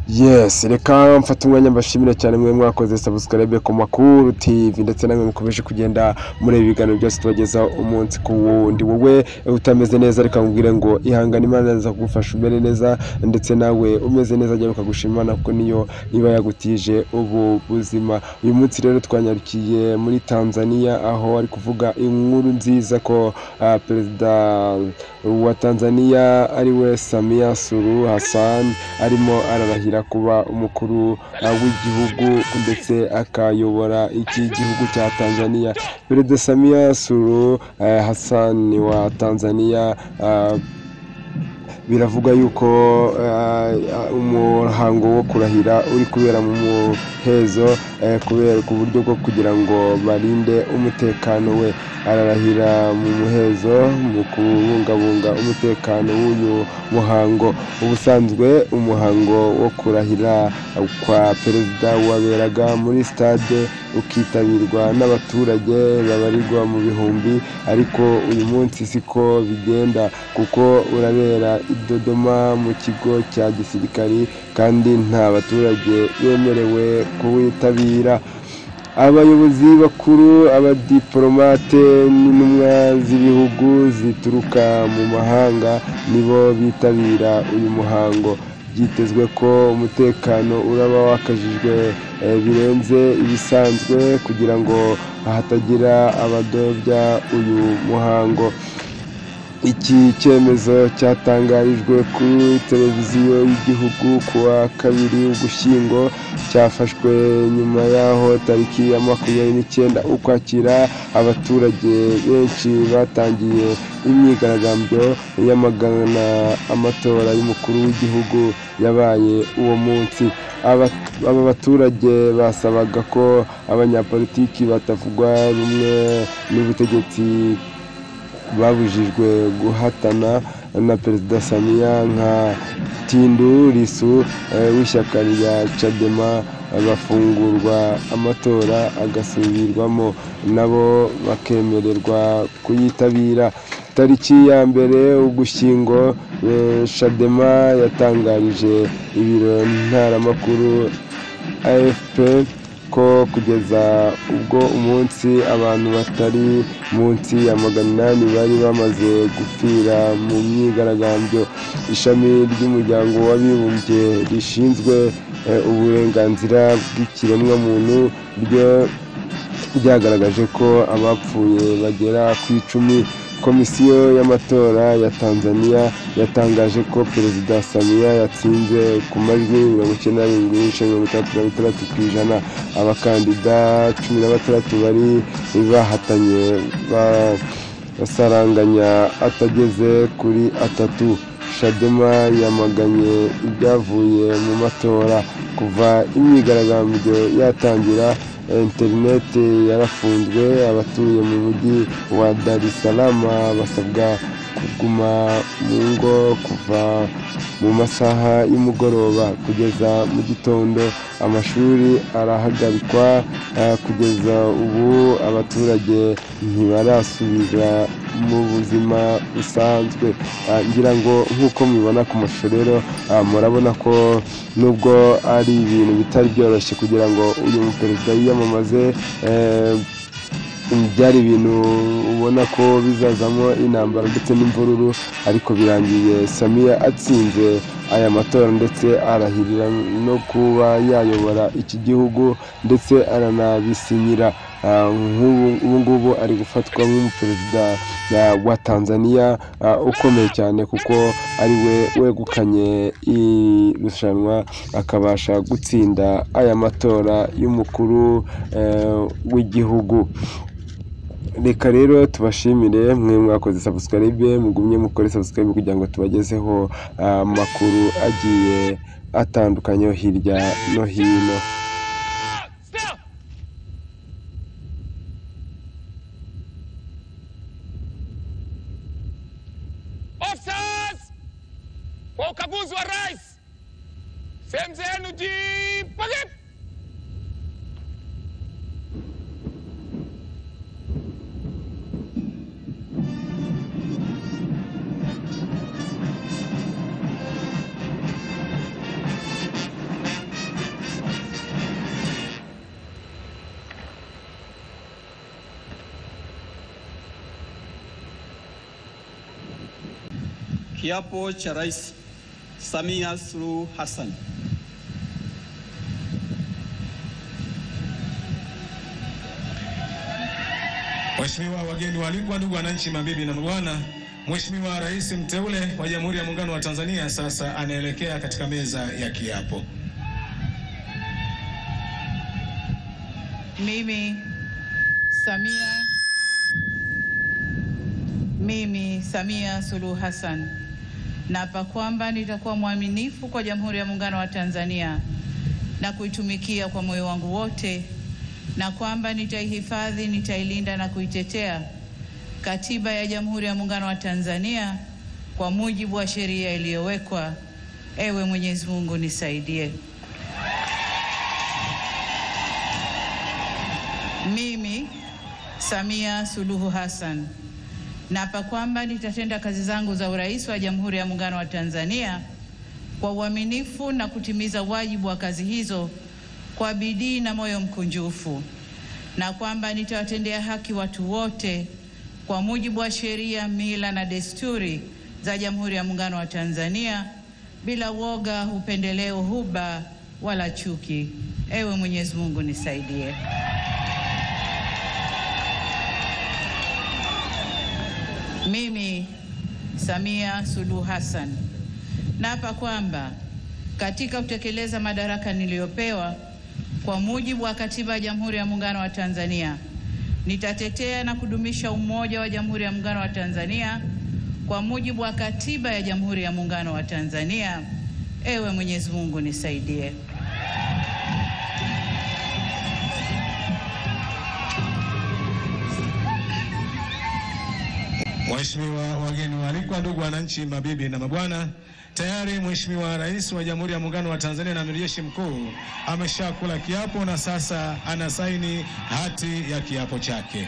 Yes, reka mfata umwanya mbashimira cyane mwe mwakoze subscribe ku Makuru TV ndetse namwe mukomeje kugenda muri ibiganiro byose tubagezaho umunsi ku wundi. Wowe utameze neza reka nkubwire ngo ihangane, Imana iza kugufasha umere neza, ndetse nawe umeze neza ajya ukagushima Imana kuko niyo iba yagutije ubu buzima. Uyu munsi rero twanyarukiye muri Tanzania, aho ari kuvuga inkuru nziza ko perezida wa Tanzania ariwe Samia Suluhu Hassan arimo ararahira kuba umukuru w'igihugu ndetse akayobora iki gihugu cya Tanzania. Perezida Samia Suluhu Hassan wa Tanzania biravuga yuko umuhango wo kurahira uri kubera mu muhezo kubera ku buryo bwo kugira ngo barinde umutekano we. Ararahira mu muhezo mu kubungabunga umutekano w'uyu muhango. Ubusanzwe umuhango wo kurahira kwa perezida waberaga muri stade ukitabirwa n'abaturage babarirwa mu bihumbi, ariko uyu munsi siko bigenda kuko urabera i Dodoma mu kigo cya gisirikari kandi nta baturage bemerewe kuwitabira. Abayobozi bakuru, abadiplomate n'intumwa z'ibihugu zituruka mu mahanga nibo bitabira uyu muhango. Byitezwe ko umutekano uraba wakajijwe birenze ibisanzwe kugira ngo hatagira abadobya uyu muhango. Iki cyemezo cyatangarijwe kuri televiziyo y'igihugu kuwa 2 Ugushyingo, cyafashwe nyuma y'aho tariki ya 29 Ukwakira abaturage benshi batangiye imyigaragambyo yamagana amatora y'umukuru w'igihugu yabaye uwo munsi. Aba baturage basabaga ko abanyapolitiki batavugwa rumwe n'ubutegetsi babujijwe guhatana na perezida Samia nka Tundu Lissu w'ishyaka rya Chadema bafungurwa, amatora agasubirwamo nabo bakemererwa kuyitabira. Tariki ya 1 Ugushyingo Chadema yatangarije ibiro ntaramakuru AFP ko kugeza ubwo umunsi abantu batari munsi ya 800 bari bamaze gupfira mu myigaragambyo. Ishami ry'umuryango w'abibumbye rishinzwe uburenganzira bw'ikiremwamuntu ryo ryagaragaje ko abapfuye bagera ku 10. Komisiyo y'amatora ya Tanzania yatangaje ko perezida Samia yatsinze ku majwi 97.36%. Abakandida 16 bari bahatanye basaranganya atageze kuri 3. Chadema yamaganye ibyavuye mu matora. Kuva imyigaragambyo yatangira, internet yarafunzwe. Abatuye mu mujyi wa Dar es Salaam basabwa kuguma mu ngo kuva mu masaha y'umugoroba kugeza mu gitondo. Amashuri arahagarikwa. Kugeza ubu abaturage ntibarasubira mu buzima busanzwe. Ngira ngo nk'uko mubibona ku mashusho rero murabona ko nubwo ari ibintu bitari byoroshye kugira ngo uyu perezida yiyamamaze, byari ibintu ubona ko bizazamo intambara ndetse n'imvururu, ariko birangiye Samia atsinze aya matora ndetse arahirira no kuba yayobora iki gihugu ndetse aranabisinyira. Ubu ngubu ari gufatwa nk'umuperezida wa Tanzania ukomeye cyane kuko ari we wegukanye irushanwa akabasha gutsinda aya matora y'umukuru w'igihugu. Reka rero tubashimire mwe mwakoze subscribe, mugumye mukore subscribe kugira ngo tubagezeho amakuru agiye atandukanye hirya no hino. Kwa ukaguzi wa rais, sehemu zenu jipange. Kiapo cha Rais Samia Suluhu Hassan. Mheshimiwa wageni waalikwa, ndugu wananchi, mabibi na mabwana, Mheshimiwa Rais mteule wa Jamhuri ya Muungano wa Tanzania sasa anaelekea katika meza ya kiapo. Mimi Samia Suluhu Hassan naapa kwamba nitakuwa mwaminifu kwa Jamhuri ya Muungano wa Tanzania na kuitumikia kwa moyo wangu wote, na kwamba nitaihifadhi, nitailinda na kuitetea Katiba ya Jamhuri ya Muungano wa Tanzania kwa mujibu wa sheria iliyowekwa. Ewe Mwenyezi Mungu nisaidie. Mimi Samia Suluhu Hassan naapa kwamba nitatenda kazi zangu za urais wa Jamhuri ya Muungano wa Tanzania kwa uaminifu na kutimiza wajibu wa kazi hizo kwa bidii na moyo mkunjufu, na kwamba nitawatendea haki watu wote kwa mujibu wa sheria, mila na desturi za Jamhuri ya Muungano wa Tanzania bila woga, upendeleo, huba wala chuki. Ewe Mwenyezi Mungu nisaidie. Mimi Samia Suluhu Hassan naapa kwamba katika kutekeleza madaraka niliyopewa kwa mujibu wa Katiba ya Jamhuri ya Muungano wa Tanzania, nitatetea na kudumisha umoja wa Jamhuri ya Muungano wa Tanzania kwa mujibu wa Katiba ya Jamhuri ya Muungano wa Tanzania. Ewe Mwenyezi Mungu nisaidie. Mheshimiwa wageni waalikwa, ndugu wananchi, mabibi na mabwana, tayari Mheshimiwa Rais wa Jamhuri ya Muungano wa Tanzania na Amiri Jeshi Mkuu ameshakula kiapo na sasa anasaini hati ya kiapo chake.